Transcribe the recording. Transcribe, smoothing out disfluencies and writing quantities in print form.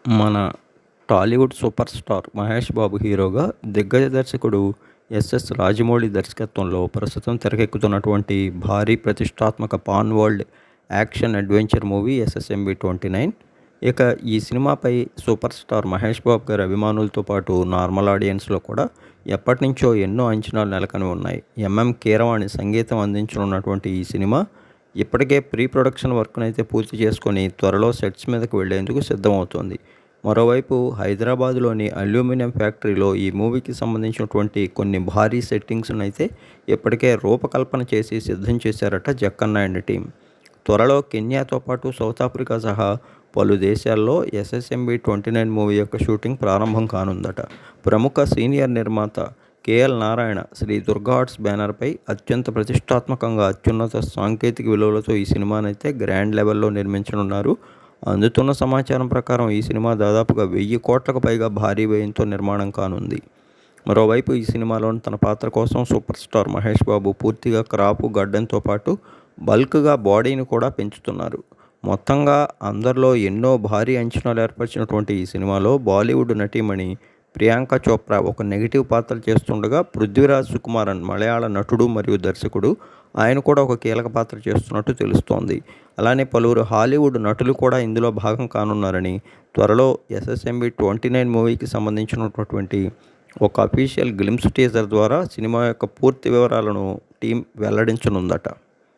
మన Tollywood super star Mahesh Babu హీరోగా దిగ్గజ దర్శకుడు ఎస్ఎస్ రాజమౌళి దర్శకత్వంలో ప్రస్తుతం తెరకెక్కుతున్నటువంటి భారీ ప్రతిష్టాత్మక pan world action adventure movie SSMB 29. ఇక ఈ సినిమాపై సూపర్ స్టార్ మహేష్ బాబు గారి అభిమానులతో పాటు నార్మల్ ఆడియన్స్లో కూడా ఎప్పటి నుంచో ఎన్నో అంచనాలు నెలకొని ఉన్నాయి. ఎంఎం కీరవాణి సంగీతం అందించనున్నటువంటి ఈ సినిమా ఇప్పటికే ప్రీ ప్రొడక్షన్ వర్క్నైతే పూర్తి చేసుకొని త్వరలో సెట్స్ మీదకు వెళ్లేందుకు సిద్ధమవుతోంది. మరోవైపు హైదరాబాద్లోని అల్యూమినియం ఫ్యాక్టరీలో ఈ మూవీకి సంబంధించినటువంటి కొన్ని భారీ సెట్టింగ్స్ను అయితే ఇప్పటికే రూపకల్పన చేసి సిద్ధం చేశారట జక్కన్న అండ్ టీం. త్వరలో కెన్యాతో పాటు సౌత్ ఆఫ్రికా సహా పలు దేశాల్లో ఎస్ఎస్ఎంబి 29 మూవీ యొక్క షూటింగ్ ప్రారంభం కానుందట. ప్రముఖ సీనియర్ నిర్మాత కేఎల్ నారాయణ శ్రీ దుర్గా ఆర్ట్స్ బ్యానర్పై అత్యంత ప్రతిష్టాత్మకంగా అత్యున్నత సాంకేతిక విలువలతో ఈ సినిమానైతే గ్రాండ్ లెవెల్లో నిర్మించనున్నారు. అందుతున్న సమాచారం ప్రకారం ఈ సినిమా దాదాపుగా 1000 కోట్లకు పైగా భారీ వ్యయంతో నిర్మాణం కానుంది. మరోవైపు ఈ సినిమాలోని తన పాత్ర కోసం సూపర్ స్టార్ మహేష్ బాబు పూర్తిగా క్రాపు గడ్డంతో పాటు బల్క్గా బాడీని కూడా పెంచుతున్నారు. మొత్తంగా అందరిలో ఎన్నో భారీ అంచనాలు ఏర్పరిచినటువంటి ఈ సినిమాలో బాలీవుడ్ నటీమణి ప్రియాంక చోప్రా ఒక నెగిటివ్ పాత్ర చేస్తుండగా, పృథ్వీరాజ్ సుకుమారన్ మలయాళ నటుడు మరియు దర్శకుడు, ఆయన కూడా ఒక కీలక పాత్ర చేస్తున్నట్టు తెలుస్తోంది. అలానే పలువురు హాలీవుడ్ నటులు కూడా ఇందులో భాగం కానున్నారని త్వరలో ఎస్ఎస్ఎంబి 29 మూవీకి సంబంధించినటువంటి ఒక అఫీషియల్ గ్లిమ్స్ టీజర్ ద్వారా సినిమా యొక్క పూర్తి వివరాలను టీం వెల్లడించనుందట.